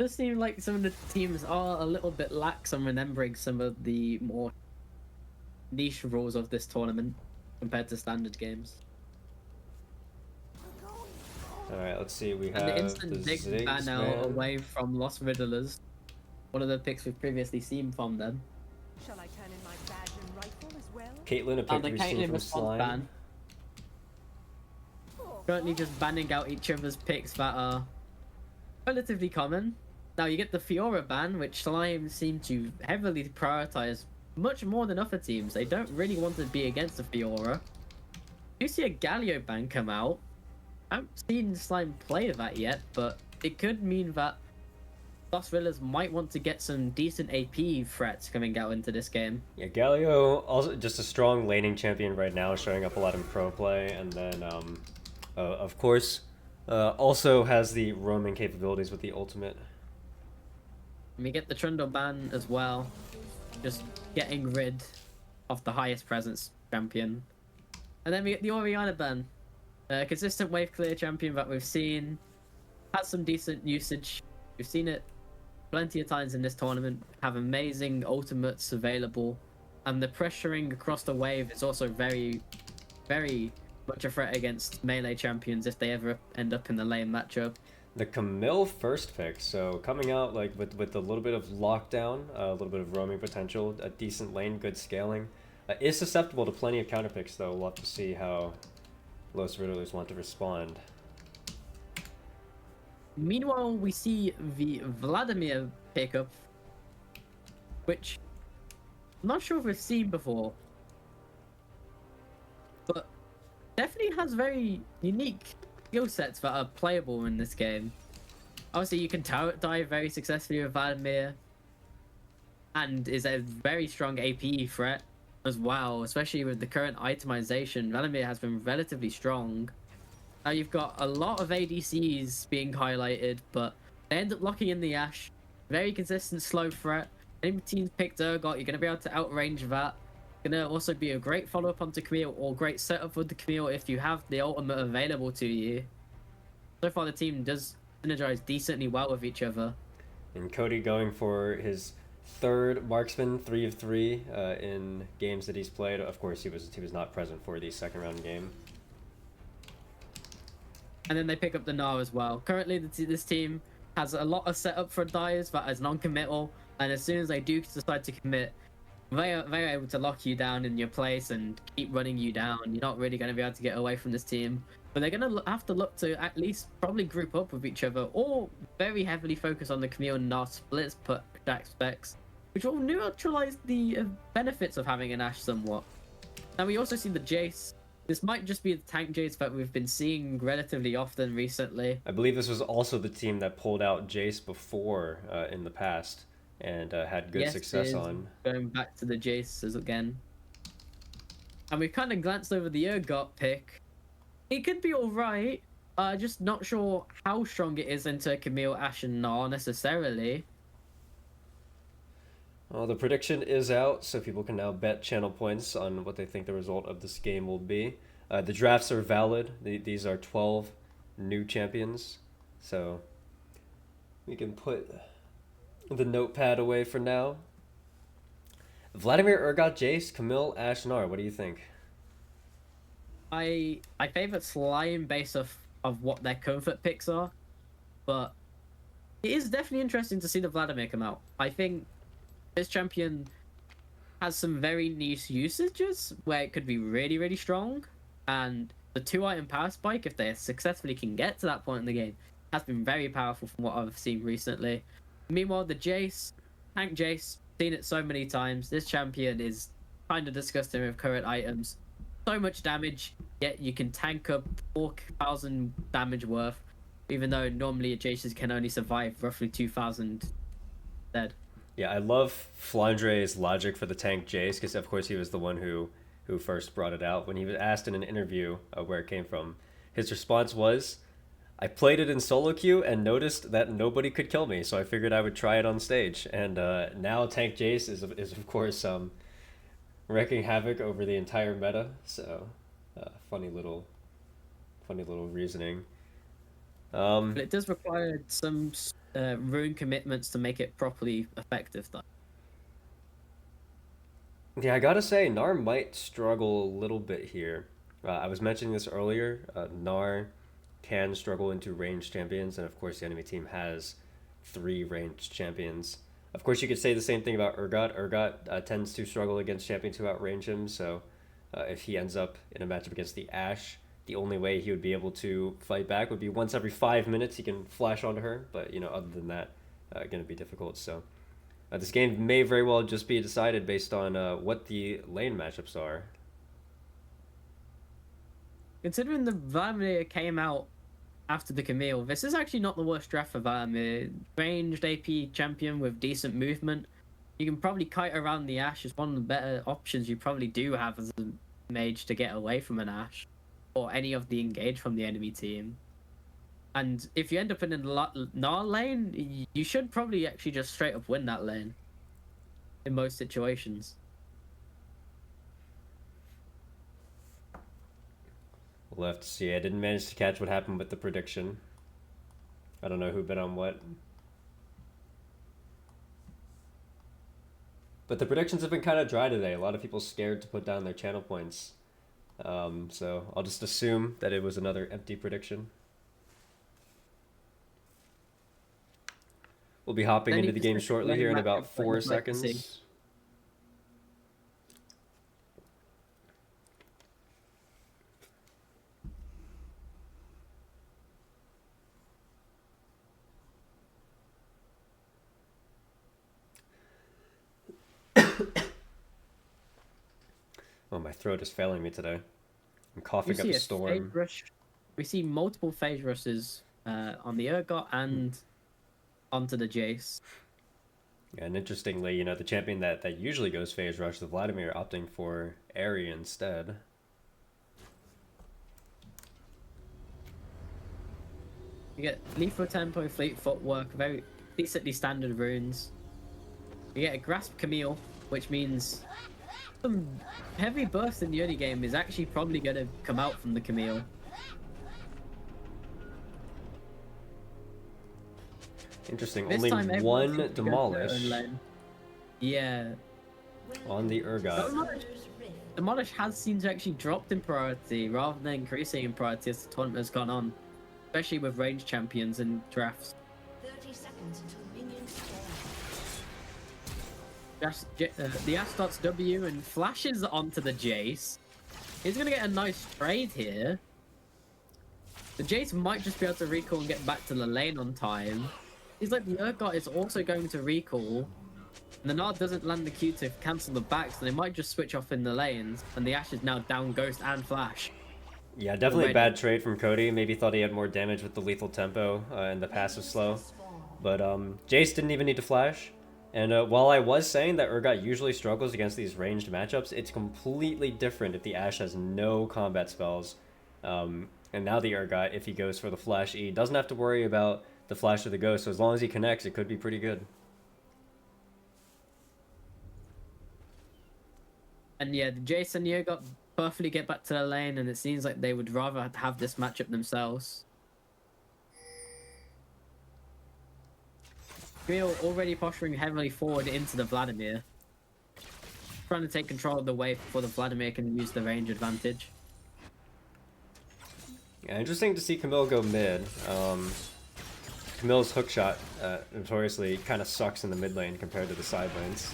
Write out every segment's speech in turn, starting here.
does seem like some of the teams are a little bit lax on remembering some of the more niche rules of this tournament compared to standard games. Alright, let's see. We And the have the instant big ban Ziggs now ban. away from Lost Riddlers, one of the picks we've previously seen from them. Shall I turn in my badge and rifle as well? Caitlyn, a pick And that the we've seen Caitlyn from response Slime. ban. Currently just banning out each other's picks that are relatively common. Now you get the Fiora ban, which Slime seem to heavily prioritize much more than other teams. They don't really want to be against the Fiora. You see a Galio ban come out. I haven't seen Slime play that yet, but it could mean that Lost Riddlers might want to get some decent AP threats coming out into this game. Yeah, Galio, also just a strong laning champion right now, showing up a lot in pro play, and then, of course, also has the roaming capabilities with the ultimate. And we get the Trundle ban as well, just getting rid of the highest presence champion. And then we get the Oriana ban, a consistent wave clear champion that we've seen, has some decent usage. We've seen it plenty of times in this tournament, have amazing ultimates available, and the pressuring across the wave is also very, very much a threat against melee champions if they ever end up in the lane matchup. The Camille first pick, so coming out like with a little bit of lockdown, a little bit of roaming potential, a decent lane, good scaling. Is susceptible to plenty of counter picks though. We'll have to see how Los Riddlers want to respond. Meanwhile, we see the Vladimir pickup, which I'm not sure if we've seen before, but definitely has very unique skill sets that are playable in this game. Obviously, you can turret dive very successfully with Vladimir, and is a very strong AP threat as well, especially with the current itemization. Vladimir has been relatively strong. Now you've got a lot of ADCs being highlighted, but they end up locking in the Ashe. Very consistent slow threat. Any team's picked Urgot, you're going to be able to outrange that. Going to also be a great follow-up onto Camille, or great setup for the Camille if you have the ultimate available to you. So far the team does synergize decently well with each other. And Cody going for his third marksman, 3 of 3 in games that he's played. Of course, he was not present for the second round game. And then they pick up the Gnar as well. Currently, this team has a lot of setup for dives that is non-committal, and as soon as they do decide to commit, they're able to lock you down in your place and keep running you down. You're not really going to be able to get away from this team. But they're going to have to look to at least probably group up with each other, or very heavily focus on the Camille and Gnar splits, put Jack specs, which will neutralize the benefits of having an Ashe somewhat. Now we also see the Jace. This might just be the tank Jace that we've been seeing relatively often recently. I believe this was also the team that pulled out Jace before in the past and had good success on. Going back to the Jaces again. And we've kind of glanced over the Urgot pick. It could be alright. Just not sure how strong it is into Camille, Ashe, and Gnar necessarily. Well, the prediction is out, so people can now bet channel points on what they think the result of this game will be. The drafts are valid. These are 12 new champions, so we can put the notepad away for now. Vladimir, Urgot, Jace, Camille, Ashe, Gnar. What do you think? I favor Slime based off of what their comfort picks are, but it is definitely interesting to see the Vladimir come out. I think this champion has some very niche usages where it could be really, really strong, and the 2-item power spike, if they successfully can get to that point in the game, has been very powerful from what I've seen recently. Meanwhile, the Jace, tank Jace, seen it so many times. This champion is kind of disgusting with current items. So much damage, yet you can tank up 4,000 damage worth, even though normally a Jace can only survive roughly 2,000 dead. Yeah, I love Flandre's logic for the tank Jace, because of course he was the one who first brought it out. When he was asked in an interview where it came from, his response was, I played it in solo queue and noticed that nobody could kill me, so I figured I would try it on stage. And now tank Jace is of course wreaking havoc over the entire meta. So funny little reasoning. Um, But it does require some rune commitments to make it properly effective, though. yeah, I gotta say, Nar might struggle a little bit here. I was mentioning this earlier. Nar can struggle into ranged champions, and of course, the enemy team has 3 ranged champions. Of course, you could say the same thing about Urgot. Urgot tends to struggle against champions who outrange him, so if he ends up in a matchup against the Ashe, the only way he would be able to fight back would be once every 5 minutes he can flash onto her, but other than that, going to be difficult. So this game may very well just be decided based on what the lane matchups are. Considering the Vladimir came out after the Camille, this is actually not the worst draft for Vladimir. Ranged AP champion with decent movement. You can probably kite around the Ashe. It's one of the better options you probably do have as a mage to get away from an Ashe or any of the engage from the enemy team. And if you end up in a Gnar lane, you should probably actually just straight up win that lane in most situations. We'll have to see. I didn't manage to catch what happened with the prediction. I don't know who bet on what. But the predictions have been kind of dry today. A lot of people scared to put down their channel points. So I'll just assume that it was another empty prediction. We'll be hopping into the game shortly here in about 4 seconds. Oh, my throat is failing me today. I'm coughing up a storm. We see multiple phase rushes on the Urgot and onto the Jace. Yeah, and interestingly, the champion that usually goes phase rush, the Vladimir, opting for Airy instead. You get lethal tempo, fleet footwork, very decently standard runes. You get a grasp Camille, which means some heavy burst in the early game is actually probably going to come out from the Camille. Interesting. This Only one demolish. Yeah. On the Urgot. Demolish has seemed to actually dropped in priority rather than increasing in priority as the tournament has gone on, especially with ranged champions and drafts. 30 seconds until minions The Ashe starts W and flashes onto the Jace. He's going to get a nice trade here. The Jace might just be able to recall and get back to the lane on time. He's like, the Urgot is also going to recall. And the Nard doesn't land the Q to cancel the back, so they might just switch off in the lanes. And the Ashe is now down Ghost and Flash. Yeah, definitely a bad trade from Cody. Maybe thought he had more damage with the lethal tempo and the passive slow. But Jace didn't even need to flash. And while I was saying that Urgot usually struggles against these ranged matchups, it's completely different if the Ashe has no combat spells. And now the Urgot, if he goes for the Flash E, doesn't have to worry about the Flash of the Ghost. So as long as he connects, it could be pretty good. And yeah, the Jace and the Urgot perfectly get back to the lane, and it seems like they would rather have this matchup themselves. Camille already posturing heavily forward into the Vladimir, trying to take control of the wave before the Vladimir can use the range advantage. Yeah, interesting to see Camille go mid. Camille's hookshot notoriously kind of sucks in the mid lane compared to the side lanes.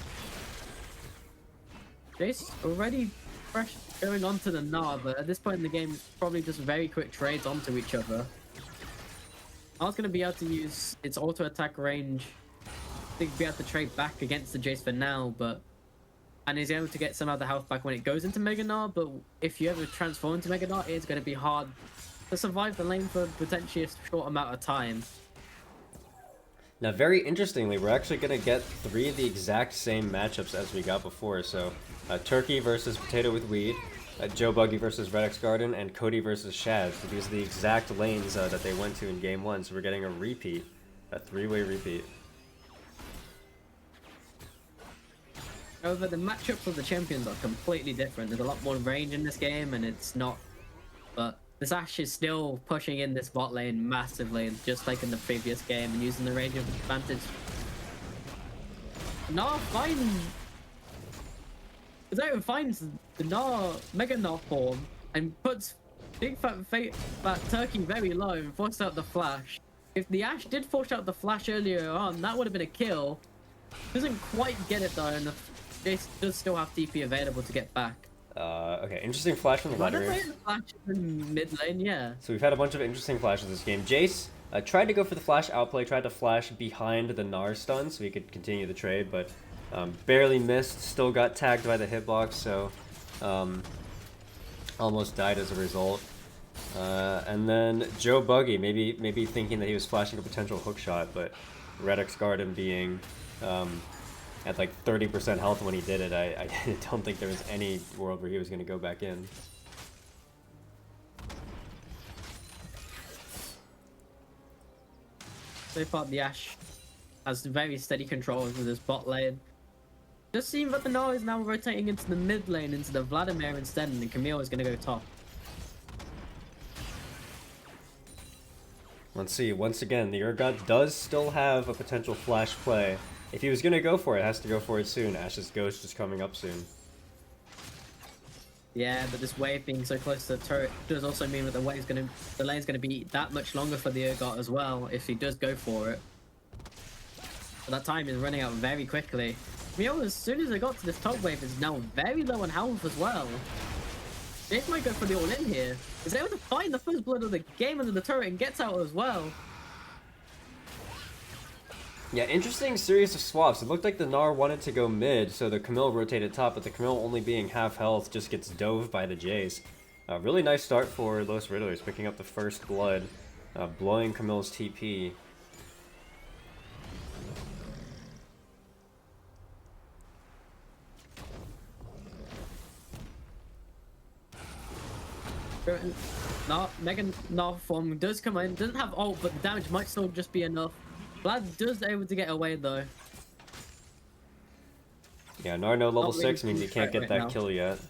Jace already fresh going onto the Gnar, but at this point in the game, it's probably just very quick trades onto each other. Gnar's going to be able to use its auto attack range to be able to trade back against the Jace for now, and he's able to get some of the health back when it goes into Mega Gnar, but if you ever transform into Mega Gnar, it's going to be hard to survive the lane for potentially a short amount of time. Now, very interestingly, we're actually going to get 3 of the exact same matchups as we got before. So, Turkey versus Potato with Weed, Joe Buggy versus Red X Garden, and Cody versus Shaz. So these are the exact lanes that they went to in Game 1. So we're getting a repeat, a 3-way repeat. However, the matchups of the champions are completely different. There's a lot more range in this game, and it's not... But This Ashe is still pushing in this bot lane massively, just like in the previous game, and using the range of advantage. Gnar finds the Gnar Mega Gnar form and puts Big Fat Turkey very low and forces out the flash. If the Ashe did force out the flash earlier on, that would have been a kill. Doesn't quite get it though, and the Jace does still have TP available to get back. Okay, interesting flash from the Vladimir. Flash in mid lane, yeah. So we've had a bunch of interesting flashes this game. Jace tried to go for the flash outplay, tried to flash behind the Gnar stun so he could continue the trade, but barely missed, still got tagged by the hitbox, so almost died as a result. And then Joe Buggy, maybe thinking that he was flashing a potential hook shot, but Redux Garden being at like 30% health when he did it, I don't think there was any world where he was going to go back in. So far, the Ashe has very steady control over this bot lane. Just seems that the Gnar is now rotating into the mid lane, into the Vladimir instead, and Camille is going to go top. Let's see, once again, the Urgot does still have a potential flash play. If he was going to go for it, has to go for it soon. Ashe's Ghost is coming up soon. Yeah, but this wave being so close to the turret does also mean that the lane's gonna be that much longer for the Urgot as well if he does go for it. But that time is running out very quickly. Camille, as soon as it got to this top wave, is now very low on health as well. Jace might go for the all-in here. Is able to find the first blood of the game under the turret and gets out as well. Yeah, interesting series of swaps. It looked like the Gnar wanted to go mid, so the Camille rotated top, but the Camille only being half health just gets dove by the Jace. Really nice start for Los Riddlers, picking up the first blood, blowing Camille's TP. Mega Gnar form does come in, doesn't have ult, but the damage might still just be enough. Vlad does able to get away though. Yeah, Gnar no level 6 means he can't get that kill yet.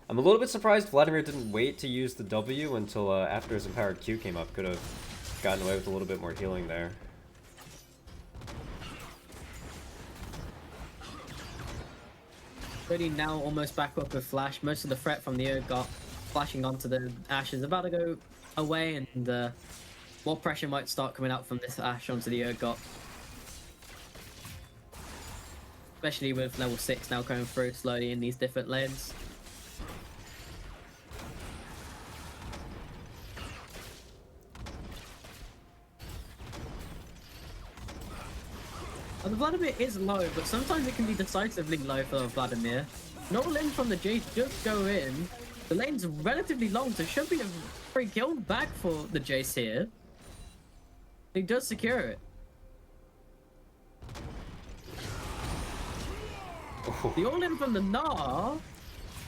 I'm a little bit surprised Vladimir didn't wait to use the W until after his empowered Q came up. Could have gotten away with a little bit more healing there. Really now almost back up with flash. Most of the threat from the Urgot flashing onto the Ashe is about to go away, and more pressure might start coming out from this Ashe onto the Urgot. Especially with level 6 now going through slowly in these different lanes. The Vladimir is low, but sometimes it can be decisively low for Vladimir. No lane from the Jace just go in. The lane's relatively long, so it should be a free kill back for the Jace here. He does secure it. The all-in from the Gnar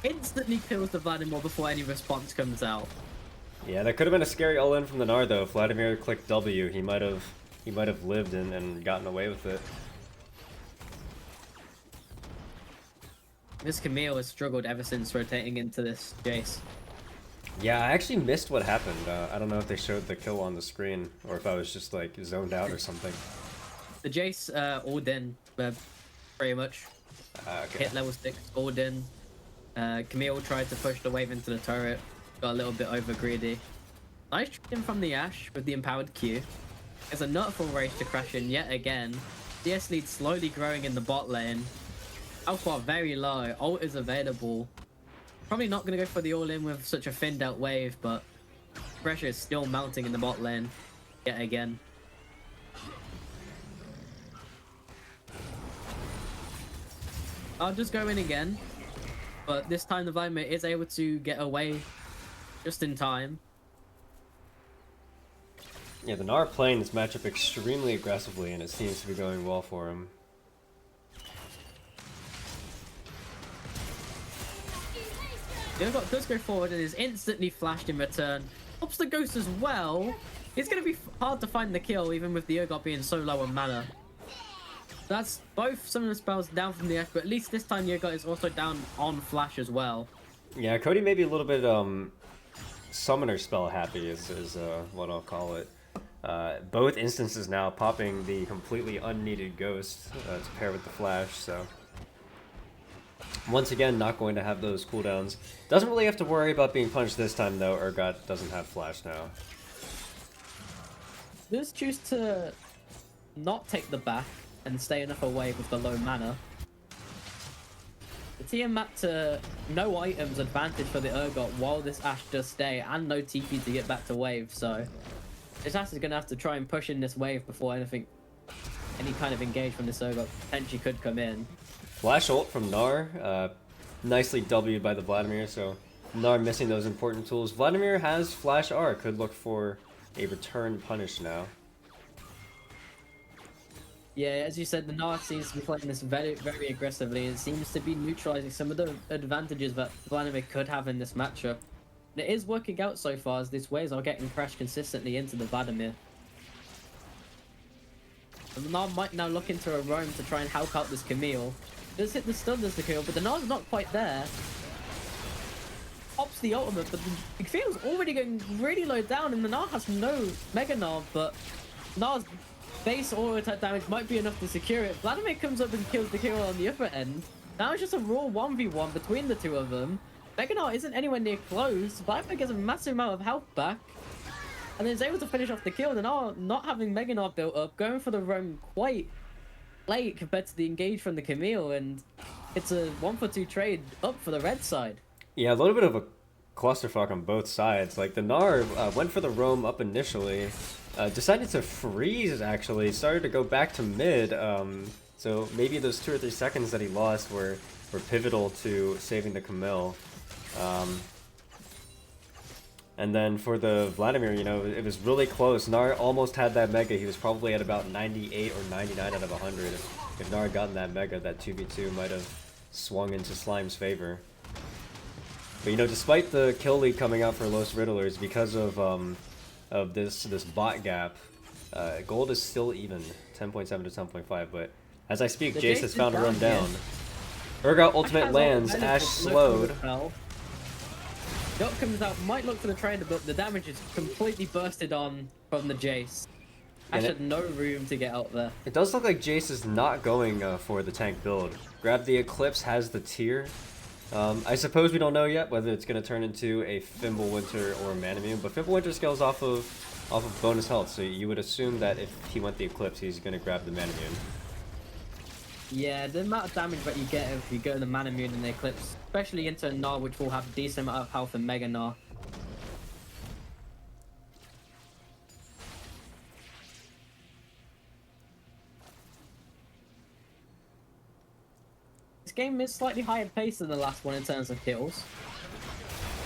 instantly kills the Vladimir before any response comes out. Yeah, that could have been a scary all-in from the Gnar though. If Vladimir clicked W, he might have lived and gotten away with it. This Camille has struggled ever since rotating into this Jace. Yeah, I actually missed what happened. I don't know if they showed the kill on the screen or if I was just like zoned out or something. The Jace all in, pretty much. Okay. Hit level 6, all in. Camille tried to push the wave into the turret, got a little bit over greedy. Nice trade from the Ashe with the empowered Q. There's a nut full race to crash in yet again. DS lead slowly growing in the bot lane. Alpha very low, ult is available. Probably not going to go for the all-in with such a thinned out wave, but pressure is still mounting in the bot lane yet again. I'll just go in again, but this time the Vladimir is able to get away just in time. Yeah, the Gnar playing this matchup extremely aggressively, and it seems to be going well for him. The Urgot does go forward and is instantly flashed in return. Pops the Ghost as well. It's going to be hard to find the kill, even with the Urgot being so low on mana. That's both some of the spells down from the Ashe, but at least this time the Urgot is also down on flash as well. Yeah, Cody may be a little bit summoner spell happy is what I'll call it. Both instances now popping the completely unneeded ghost to pair with the flash, so once again not going to have those cooldowns. Doesn't really have to worry about being punished this time though. Urgot doesn't have flash now. Just choose to not take the back and stay enough away with the low mana. The Tiamat to no items advantage for the Urgot while this Ashe does stay, and no TP to get back to wave, so this Ashe is going to have to try and push in this wave before any kind of engage from this Urgot potentially could come in. Flash ult from Gnar, nicely W'd by the Vladimir, so Gnar missing those important tools. Vladimir has Flash R, could look for a return punish now. Yeah, as you said, the Gnar seems to be playing this very, very aggressively. It seems to be neutralizing some of the advantages that Vladimir could have in this matchup. And it is working out so far, as these waves are getting crashed consistently into the Vladimir. And the Gnar might now look into a roam to try and help out this Camille. Does hit the stun as the kill, but the Gnar's not quite there. Pops the ultimate, but the Camille's already getting really low down, and the Gnar has no Mega Gnar, but Gnar's base auto attack damage might be enough to secure it. Vladimir comes up and kills the hero on the upper end. Now it's just a raw 1v1 between the two of them. Mega Gnar isn't anywhere near close. Vladimir gets a massive amount of health back, and then is able to finish off the kill. The Gnar not having Mega Gnar built up, going for the roam quite late compared to the engage from the Camille, and it's a 1-for-2 trade up for the red side. Yeah, a little bit of a clusterfuck on both sides. Like, the Gnar went for the roam up initially, decided to freeze actually, started to go back to mid, so maybe those 2 or 3 seconds that he lost were pivotal to saving the Camille. And then for the Vladimir, you know, it was really close. Gnar almost had that Mega. He was probably at about 98 or 99 out of 100. If Gnar had gotten that Mega, that 2v2 might have swung into Slime's favor. But, you know, despite the kill lead coming out for Los Riddlers, because of this bot gap, gold is still even, 10.7 to 10.5. But as I speak, Jace has found a run down. Urgot ultimate lands, Ashe slowed. Dot comes out, might look for the trader, but the damage is completely bursted on from the Jace. Ashe had no room to get out there. It does look like Jace is not going for the tank build. Grab the Eclipse, has the tier. I suppose we don't know yet whether it's going to turn into a Fimbulwinter or a Manamune, but Fimbulwinter scales off of bonus health, so you would assume that if he went the Eclipse, he's going to grab the Manamune. Yeah, the amount of damage that you get if you go the Manamune and the Eclipse, especially into a Gnar, which will have a decent amount of health and Mega Gnar. This game is slightly higher paced than the last one in terms of kills,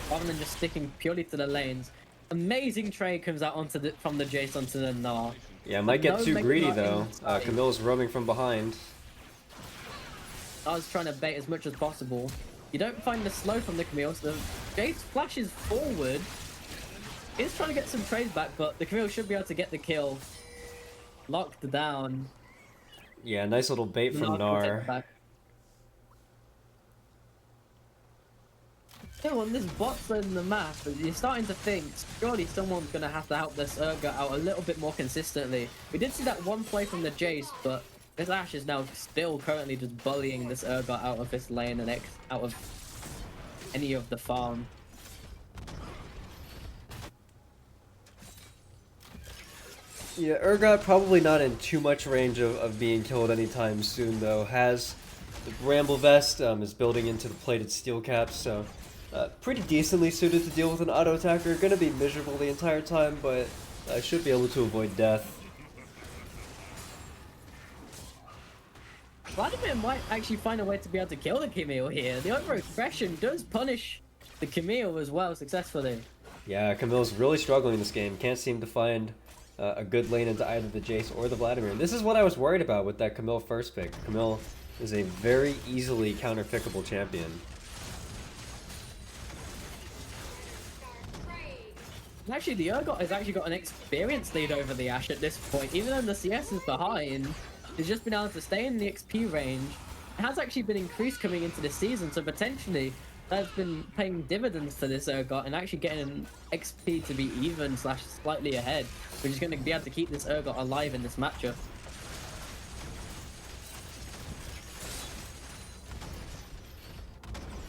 rather than just sticking purely to the lanes. Amazing trade comes out from the Jace onto the Gnar. Yeah, might get too greedy though. Camille's roaming from behind. I was trying to bait as much as possible. You don't find the slow from the Camille, so Jace flashes forward. He's trying to get some trades back, but the Camille should be able to get the kill. Locked down. Yeah, nice little bait from Gnar. Still, on this bot side of the map, you're starting to think, surely someone's going to have to help this Urgot out a little bit more consistently. We did see that one play from the Jace, but this Ashe is now still currently just bullying this Urgot out of this lane and out of any of the farm. Yeah, Urgot probably not in too much range of being killed anytime soon though. Has the Bramble Vest, is building into the plated steel caps, so pretty decently suited to deal with an auto attacker. Gonna be miserable the entire time, but should be able to avoid death. Vladimir might actually find a way to be able to kill the Camille here. The over-aggression does punish the Camille as well successfully. Yeah, Camille's really struggling in this game. Can't seem to find a good lane into either the Jace or the Vladimir. And this is what I was worried about with that Camille first pick. Camille is a very easily counter-pickable champion. Actually, the Urgot has actually got an experience lead over the Ashe at this point. Even though the CS is behind, he's just been able to stay in the XP range. It has actually been increased coming into this season, so potentially That's been paying dividends to this Urgot and actually getting an XP to be even slash slightly ahead, which is going to be able to keep this Urgot alive in this matchup.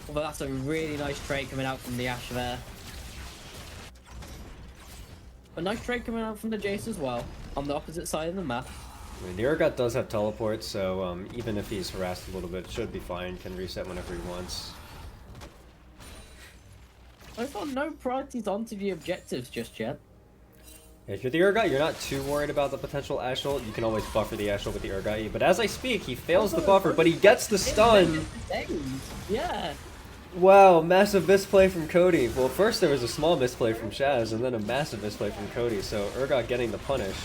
Well, that's a really nice trade coming out from the Ashe there. A nice trade coming out from the Jace as well, on the opposite side of the map. I mean, the Urgot does have teleport, so even if he's harassed a little bit, should be fine. Can reset whenever he wants. I've got no priorities onto the objectives just yet. If you're the Urgot, you're not too worried about the potential Ashe ult. You can always buffer the Ashe ult with the Urgot E. But as I speak, he fails the buffer, but he gets the stun! Yeah! Wow, massive misplay from Cody. Well, first there was a small misplay from Shaz, and then a massive misplay from Cody, so Urgot getting the punish.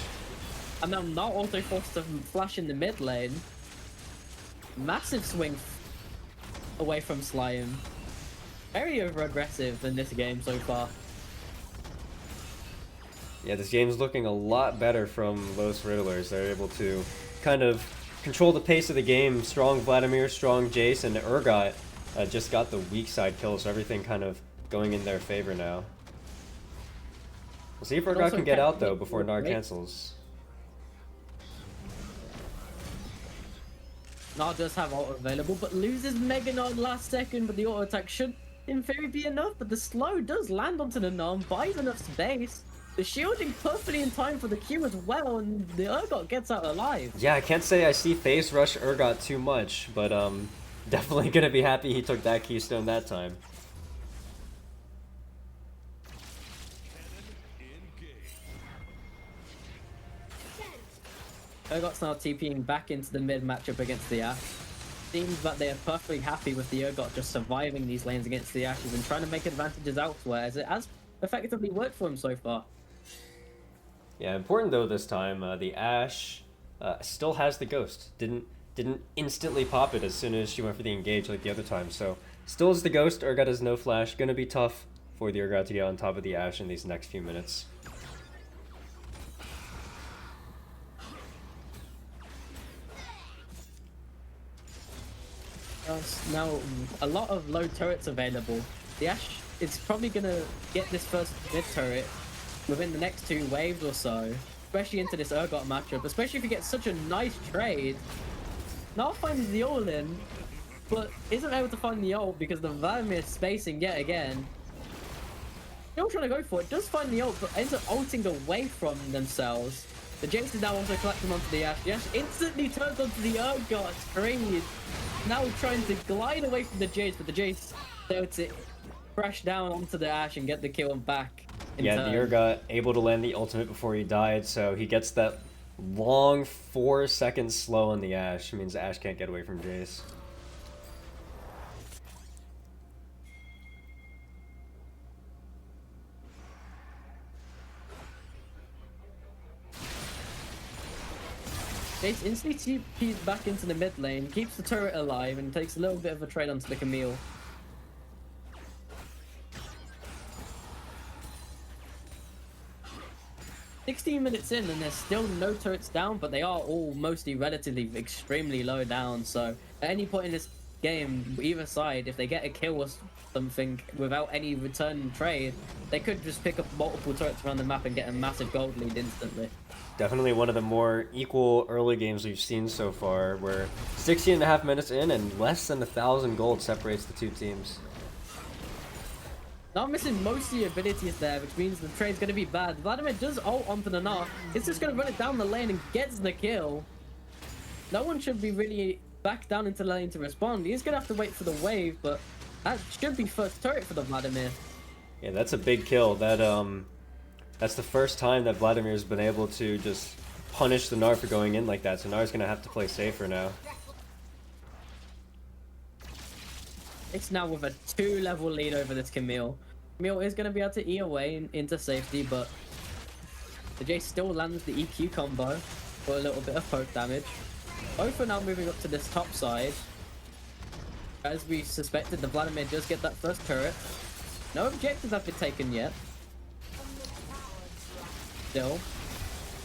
And I'm not also forced to flash in the mid lane. Massive swing away from Slime. Very over-aggressive in this game so far. Yeah, this game's looking a lot better from Los Riddlers. They're able to kind of control the pace of the game. Strong Vladimir, strong Jace, and Urgot just got the weak side kill, so everything kind of going in their favor now. We'll see if Urgot can get out, though, before Nard cancels. Nard does have ult available, but loses Mega Nard last second, but the auto attack should, in theory, be enough, but the slow does land onto the Nom, buys enough space. The shielding perfectly in time for the Q as well, and the Urgot gets out alive. Yeah, I can't say I see phase rush Urgot too much, but definitely gonna be happy he took that keystone that time. Urgot's now TPing back into the mid matchup against the Ashe. Seems that they are perfectly happy with the Urgot just surviving these lanes against the Ashes and trying to make advantages elsewhere, as it has effectively worked for him so far. Yeah, important though this time, the Ashe still has the Ghost. Didn't instantly pop it as soon as she went for the engage like the other time, so still has the Ghost. Urgot has no flash. Gonna be tough for the Urgot to get on top of the Ashe in these next few minutes. Now, a lot of low turrets available. The Ashe is probably going to get this first mid turret within the next 2 waves or so, especially into this Urgot matchup, especially if you get such a nice trade. Now finds the ult in, but isn't able to find the ult because the Vladimir spacing yet again. Still trying to go for it, does find the ult, but ends up ulting away from themselves. The Jace is now also collecting onto the Ashe. The Ashe instantly turns onto the Urgot screen. Now trying to glide away from the Jace, but the Jace able to crash down onto the Ashe and get the kill back. Yeah, the Urgot able to land the ultimate before he died, so he gets that long 4 seconds slow on the Ashe. It means the Ashe can't get away from Jace. Jace instantly TPs back into the mid lane, keeps the turret alive, and takes a little bit of a trade onto the Camille. "16 minutes in, and there's still no turrets down, but they are all mostly relatively extremely low down, so at any point in this game, either side, if they get a kill or something without any return trade, they could just pick up multiple turrets around the map and get a massive gold lead instantly. Definitely one of the more equal early games we've seen so far, where 16.5 minutes in and less than 1,000 gold separates the 2 teams. Not missing most of the abilities there, which means the trade's going to be bad. Vladimir does ult onto the Gnar. It's just going to run it down the lane and gets the kill. No one should be really back down into the lane to respond. He's going to have to wait for the wave, but that should be first turret for the Vladimir. Yeah, that's a big kill. That's the first time that Vladimir's been able to just punish the Gnar for going in like that, so Gnar's gonna have to play safer now. It's now with a 2-level lead over this Camille. Camille is going to be able to E away into safety, but the Jace still lands the EQ combo for a little bit of poke damage. Both are now moving up to this top side. As we suspected, the Vladimir does get that first turret. No objectives have been taken yet. Still,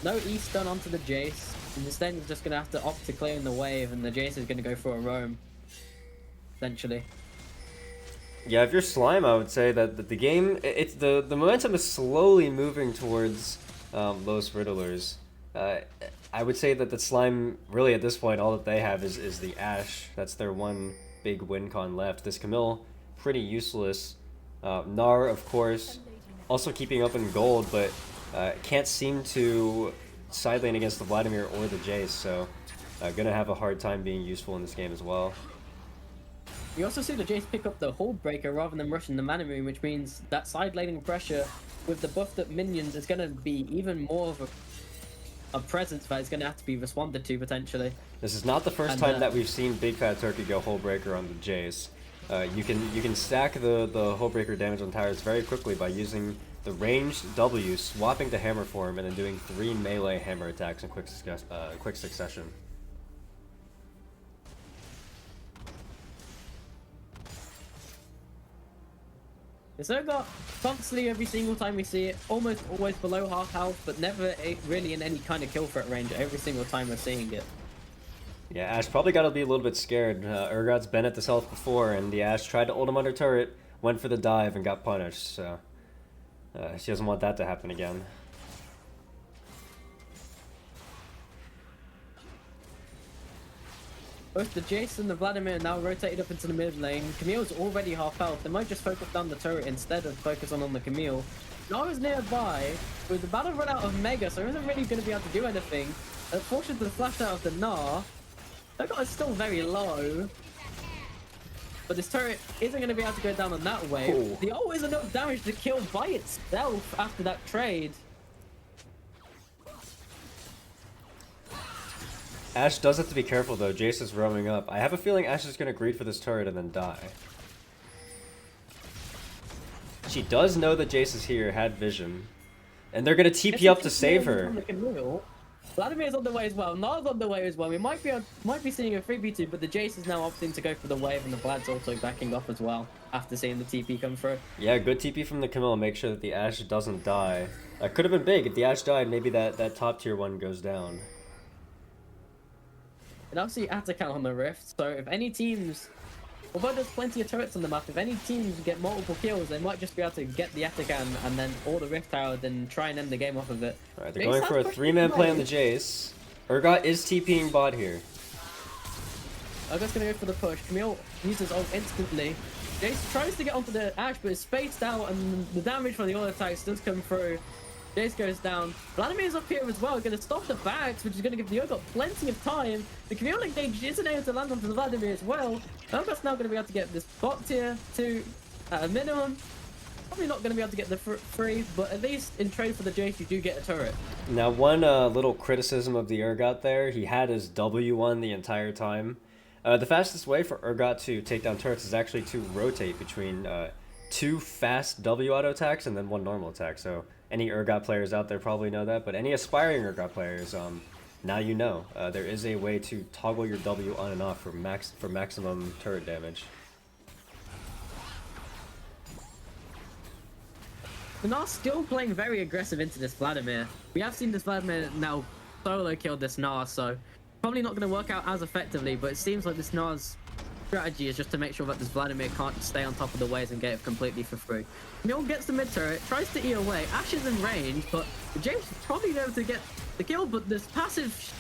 no E stun onto the Jace. And instead, he's just going to have to opt to clear in the wave, and the Jace is going to go for a roam. Essentially. Yeah, if you're Slime, I would say that the game, it's the momentum is slowly moving towards Los Riddlers. I would say that the Slime, really at this point, all that they have is the Ashe. That's their one big win con left. This Camille, pretty useless. Gnar, of course, also keeping up in gold, but can't seem to side lane against the Vladimir or the Jace, so gonna have a hard time being useful in this game as well. You also see the Jace pick up the Hold Breaker rather than rushing the Mana Moon, which means that side laning pressure with the buffed up minions is going to be even more of a presence that is going to have to be responded to potentially. This is not the first time that we've seen Big Fat Turkey go Hold Breaker on the Jace. You can stack the Hold Breaker damage on towers very quickly by using the ranged W, swapping to hammer form, and then doing 3 melee hammer attacks in quick succession. Zergot, constantly every single time we see it, almost always below half health, but never really in any kind of kill threat range every single time we're seeing it. Yeah, Ashe probably got to be a little bit scared. Urgot's been at this health before, and the Ashe tried to ult him under turret, went for the dive, and got punished, so she doesn't want that to happen again. Both the Jace and the Vladimir now rotated up into the mid lane. Camille's already half health. They might just focus down the turret instead of focus on the Camille. Nara's nearby with the battle run out of Mega, so he isn't really going to be able to do anything. Unfortunately, the flash out of the Gnar. Zergot is still very low. But this turret isn't going to be able to go down on that wave. Ooh. The ult is enough damage to kill by itself after that trade. Ashe does have to be careful though. Jace is roaming up. I have a feeling Ashe is going to greed for this turret and then die. She does know that Jace is here, had vision. And they're going to TP up to save her. Vladimir's on the way as well. Gnar's on the way as well. We might be seeing a 3v2, but the Jace is now opting to go for the wave, and the Vlad's also backing off as well after seeing the TP come through. Yeah, good TP from the Camille. Make sure that the Ashe doesn't die. That could have been big. If the Ashe died, maybe that top tier one goes down. And obviously Atakan on the Rift, so if any teams, although there's plenty of turrets on the map, if any teams get multiple kills, they might just be able to get the Atakan and then or the Rift Tower, then try and end the game off of it. Alright, they're going for a 3-man play on the Jace. Urgot is TPing bot here. Urgot's gonna go for the push. Camille uses ult instantly. Jace tries to get onto the Ashe, but is spaced out, and the damage from the auto attacks does come through. Jace goes down. Vladimir's up here as well, going to stop the backs, which is going to give the Urgot plenty of time. The Camille engage isn't able to land onto the Vladimir as well. Urgot's now going to be able to get this bot tier 2 at a minimum. Probably not going to be able to get the free, but at least in trade for the Jace, you do get a turret. Now, one little criticism of the Urgot there, he had his W on the entire time. The fastest way for Urgot to take down turrets is actually to rotate between 2 fast W auto attacks and then 1 normal attack. So any Urgot players out there probably know that, but any aspiring Urgot players, now you know. There is a way to toggle your W on and off for maximum turret damage. Gnar's still playing very aggressive into this Vladimir. We have seen this Vladimir now solo kill this Gnar, so probably not going to work out as effectively, but it seems like this Gnar's strategy is just to make sure that this Vladimir can't stay on top of the waves and get it completely for free. Camille gets the mid turret, tries to E away. Ashe is in range, but James is probably able to get the kill, but this passive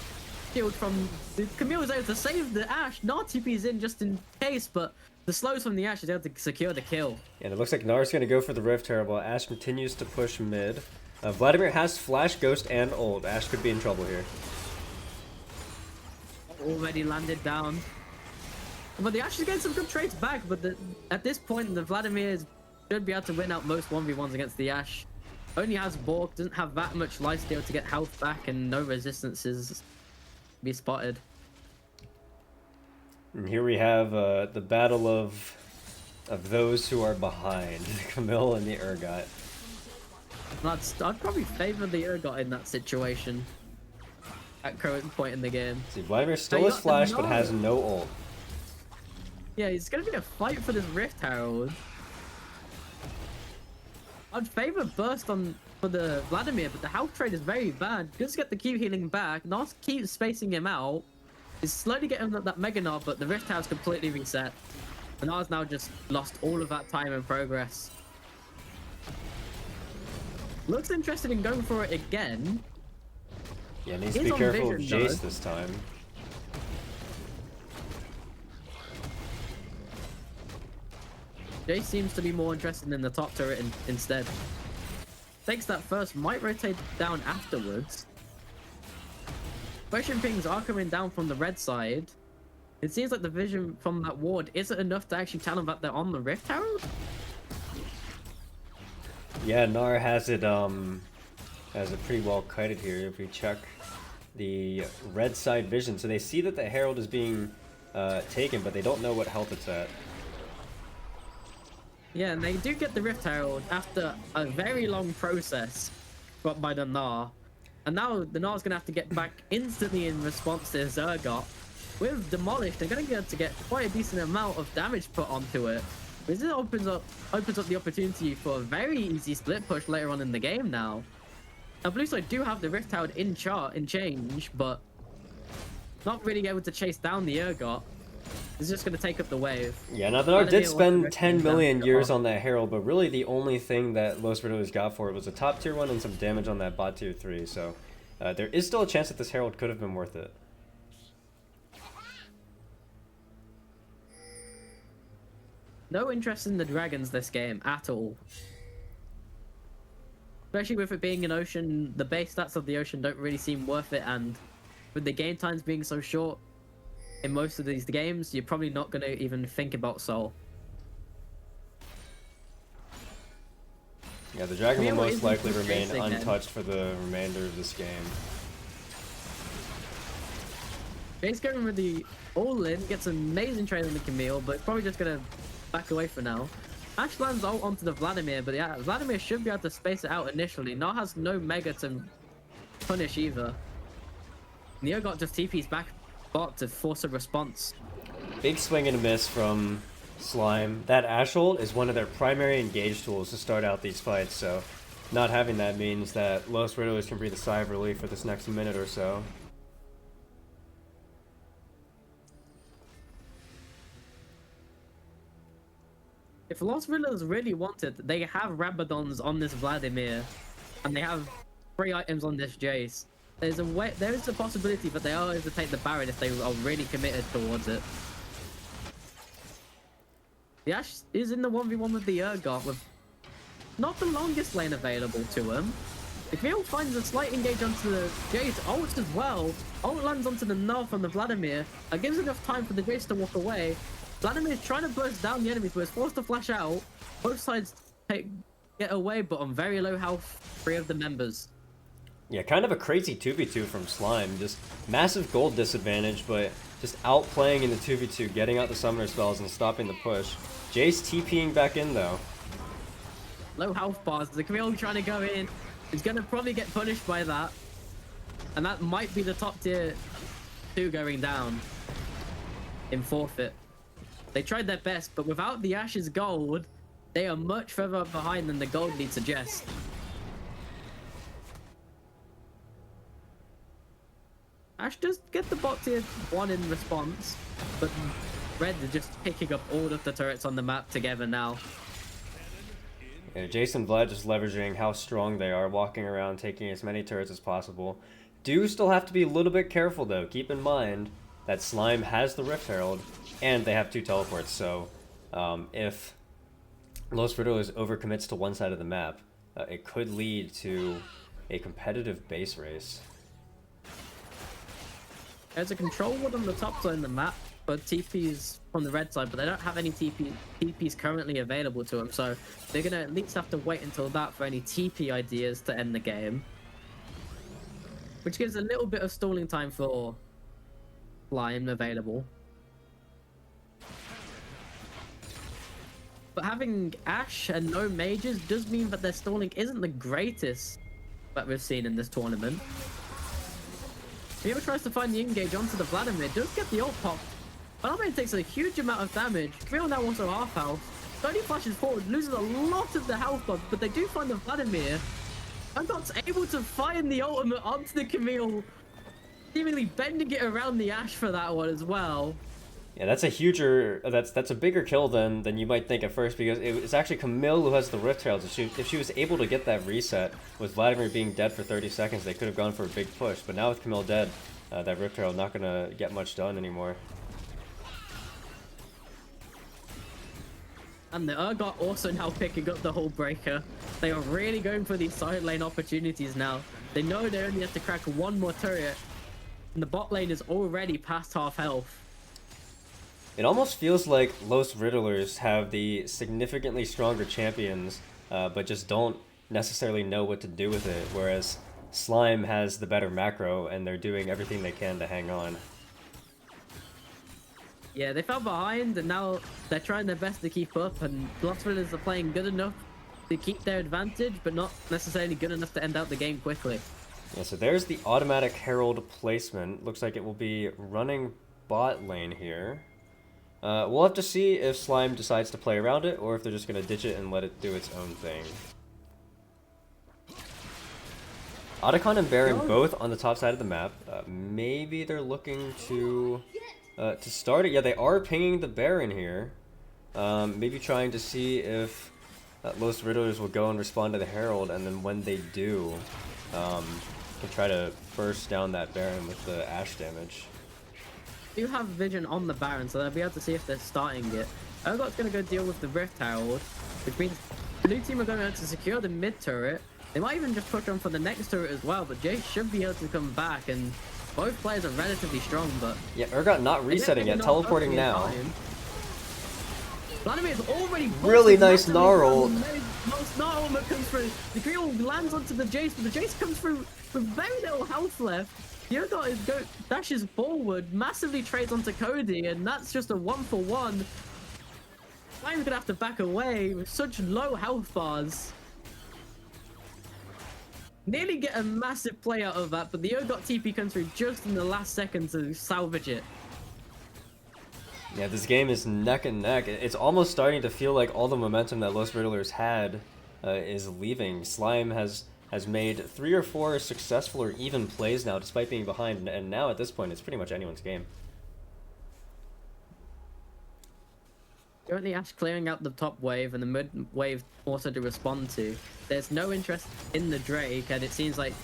shield from Camille is able to save the Ashe. Gnar TP's in just in case, but the slows from the Ashe is able to secure the kill. And it looks like Gnar's going to go for the Rift Terrible. Ashe continues to push mid. Vladimir has Flash, Ghost, and Ult. Ashe could be in trouble here. Already landed down. But the Ashe is getting some good trades back, but at this point, the Vladimir should be able to win out most 1v1s against the Ashe. Only has Borg, doesn't have that much lifesteal to get health back, and no resistances be spotted. And here we have the battle of those who are behind, Camille and the Urgot. I'd probably favor the Urgot in that situation at current point in the game. See, Vladimir still has Flash, but has no ult. Yeah, it's gonna be a fight for this Rift Herald. I'd favor Burst for the Vladimir, but the health trade is very bad. Just get the Q healing back. Nas keeps spacing him out. He's slowly getting that Mega Gnar, but the Rift Herald's completely reset. Anar's now just lost all of that time and progress. Looks interested in going for it again. Yeah, needs to He's be on careful of vision, Jace though. this time. Jace seems to be more interested in the top turret instead. Takes that first, might rotate down afterwards. Potion pings are coming down from the red side. It seems like the vision from that ward isn't enough to actually tell them that they're on the Rift Herald. Yeah, Nar has it pretty well kited here if we check the red side vision. So they see that the Herald is being taken, but they don't know what health it's at. Yeah, and they do get the Rift Herald after a very long process brought by the Gnar. And now the Gnar's going to have to get back instantly in response to Zergot. With Demolished, they're going to get quite a decent amount of damage put onto it. This opens up the opportunity for a very easy split push later on in the game now. Now, Blue Side do have the Rift Herald in change, but not really able to chase down the Urgot. It's just going to take up the wave. Yeah, now the Nar did spend 10 million down. years on that Herald, but really the only thing that Los Riddlers got for it was a top tier 1 and some damage on that bot tier 3. So there is still a chance that this Herald could have been worth it. No interest in the dragons this game at all. Especially with it being an ocean, the base stats of the ocean don't really seem worth it, and with the game times being so short in most of these games, you're probably not going to even think about Soul. Yeah, the dragon will Rio most isn't likely remain chasing them. untouched for the remainder of this game. Jace going with the all-in, gets an amazing trade on the Camille, but probably just going to back away for now. Ash lands ult onto the Vladimir, but yeah, Vladimir should be able to space it out initially. Nar has no Mega to punish either. Neo got just TP's back bot to force a response. Big swing and a miss from Slime. That Ash ult is one of their primary engage tools to start out these fights, so not having that means that Los Riddlers can breathe a sigh of relief for this next minute or so. If Los Riddlers really wanted, they have Rabadons on this Vladimir, and they have 3 items on this Jace. There is a possibility that they are able to take the Baron if they are really committed towards it. The Ashe is in the 1v1 with the Urgot with not the longest lane available to him. If Neil finds a slight engage onto the Jace, ult as well. Ult lands onto the Gnar from the Vladimir. That gives enough time for the Jace to walk away. Vladimir is trying to burst down the enemies, but is forced to flash out. Both sides get away, but on very low health, 3 of the members. Yeah, kind of a crazy 2v2 from Slime. Just massive gold disadvantage, but just outplaying in the 2v2, getting out the summoner spells and stopping the push. Jace TPing back in though. Low health bars. The Camille trying to go in. He's going to probably get punished by that. And that might be the top tier 2 going down in forfeit. They tried their best, but without the Ashe's gold, they are much further behind than the gold lead suggests. Ashe does get the bot tier 1 in response, but Red are just picking up all of the turrets on the map together now. Yeah, Jason Vlad just leveraging how strong they are, walking around, taking as many turrets as possible. Do still have to be a little bit careful though. Keep in mind that Slime has the Rift Herald, and they have 2 teleports, so if Los Riddlers overcommits to one side of the map, it could lead to a competitive base race. There's a control ward on the top side of the map, but TP's from the red side, but they don't have any TPs currently available to them, so they're going to at least have to wait until that for any TP ideas to end the game. Which gives a little bit of stalling time for Slime available. But having Ashe and no mages does mean that their stalling isn't the greatest that we've seen in this tournament. Rio tries to find the engage onto the Vladimir, does get the ult pop. Vladimir takes a huge amount of damage. Rio now also half health. Tony flashes forward, loses a lot of the health buff, but they do find the Vladimir. Ungot's able to find the ultimate onto the Camille, seemingly bending it around the Ashe for that one as well. Yeah, that's a huger, that's a bigger kill than you might think at first, because it's actually Camille who has the Rift Herald. If she was able to get that reset with Vladimir being dead for 30 seconds, they could have gone for a big push. But now with Camille dead, that Rift Herald not gonna get much done anymore. And the Urgot also now picking up the whole breaker. They are really going for these side lane opportunities now. They know they only have to crack one more turret, and the bot lane is already past half health. It almost feels like Los Riddlers have the significantly stronger champions, but just don't necessarily know what to do with it, whereas Slime has the better macro, and they're doing everything they can to hang on. Yeah, they fell behind, and now they're trying their best to keep up, and Los Riddlers are playing good enough to keep their advantage, but not necessarily good enough to end out the game quickly. Yeah, so there's the automatic Herald placement. Looks like it will be running bot lane here. We'll have to see if Slime decides to play around it, or if they're just going to ditch it and let it do its own thing. Otacon and Baron both on the top side of the map. Maybe they're looking to start it. Yeah, they are pinging the Baron here. Maybe trying to see if Los Riddlers will go and respond to the Herald, and then when they do, can try to burst down that Baron with the Ashe damage. Do have vision on the Baron, so they'll be able to see if they're starting it. Urgot's going to go deal with the Rift Herald, which means blue team are going to be able to secure the mid turret. They might even just push on for the next turret as well, but Jace should be able to come back, and both players are relatively strong, but... Yeah, Urgot not resetting yet, teleporting now. Vladimir's already... Really nice Gnarl. Most Gnarl that comes through. The Creole lands onto the Jace, but the Jace comes through with very little health left. The Urgot dashes forward, massively trades onto Cody, and that's just a 1-for-1. Slime's gonna have to back away with such low health bars. Nearly get a massive play out of that, but the Urgot TP comes through just in the last second to salvage it. Yeah, this game is neck and neck. It's almost starting to feel like all the momentum that Los Riddlers had is leaving. Slime has made 3 or 4 successful or even plays now, despite being behind, and now at this point it's pretty much anyone's game. Currently Ashe clearing out the top wave and the mid wave also to respond to. There's no interest in the Drake, and it seems like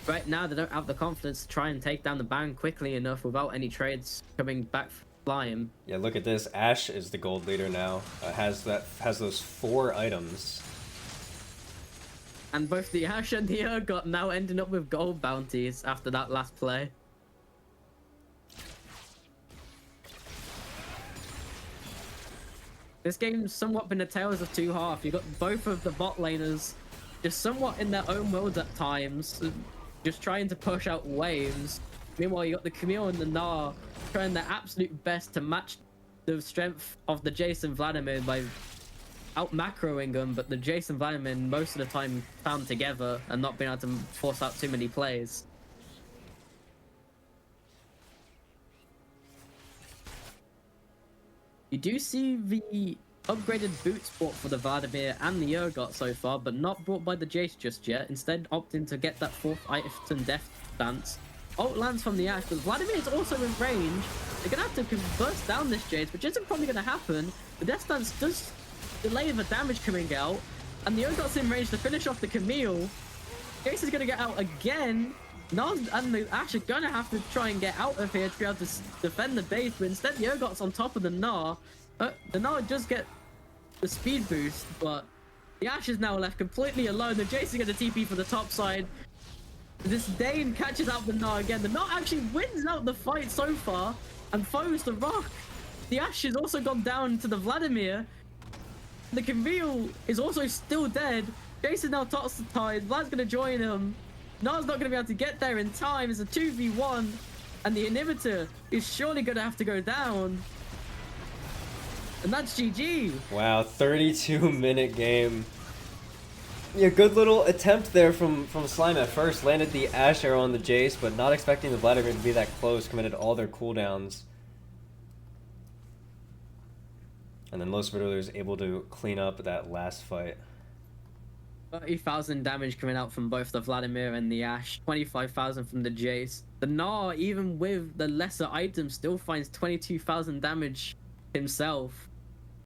right now they don't have the confidence to try and take down the Baron quickly enough without any trades coming back from Slime. Yeah, look at this. Ashe is the gold leader now. Has those 4 items. And both the Ashe and the Urgot now ending up with gold bounties after that last play. This game's somewhat been a tales of two halves. You've got both of the bot laners just somewhat in their own worlds at times, just trying to push out waves. Meanwhile, you got the Camille and the Gnar trying their absolute best to match the strength of the Jace and Vladimir by out macroing them, but the Jace and Vladimir most of the time found together and not being able to force out too many plays. You do see the upgraded boot sport for the Vladimir and the Urgot so far, but not brought by the Jace just yet. Instead, opting to get that 4th item death stance. Ult lands from the Ashe, but Vladimir is also in range. They're going to have to burst down this Jace, which isn't probably going to happen. The death stance does delay the damage coming out, and the Urgot's in range to finish off the Camille. Jace is going to get out again. Nas and the Ashe are going to have to try and get out of here to be able to defend the base, but instead the Urgot's on top of the Gnar. The Gnar does get the speed boost, but the Ashe is now left completely alone. The Jace is going to TP for the top side. This Dane catches out the Gnar again. The Gnar actually wins out the fight so far and foes the rock. The Ashe has also gone down to the Vladimir. The Camille is also still dead. Jace is now tops the tide. Vlad's going to join him. Gnar's not going to be able to get there in time. It's a 2v1. And the inhibitor is surely going to have to go down. And that's GG. Wow, 32-minute game. Yeah, good little attempt there from Slime at first. Landed the Ashe arrow on the Jace, but not expecting the Vladimir to be that close. Committed all their cooldowns. And then Los Riddlers able to clean up that last fight. 30,000 damage coming out from both the Vladimir and the Ashe, 25,000 from the Jace. The Gnar, even with the lesser items, still finds 22,000 damage himself.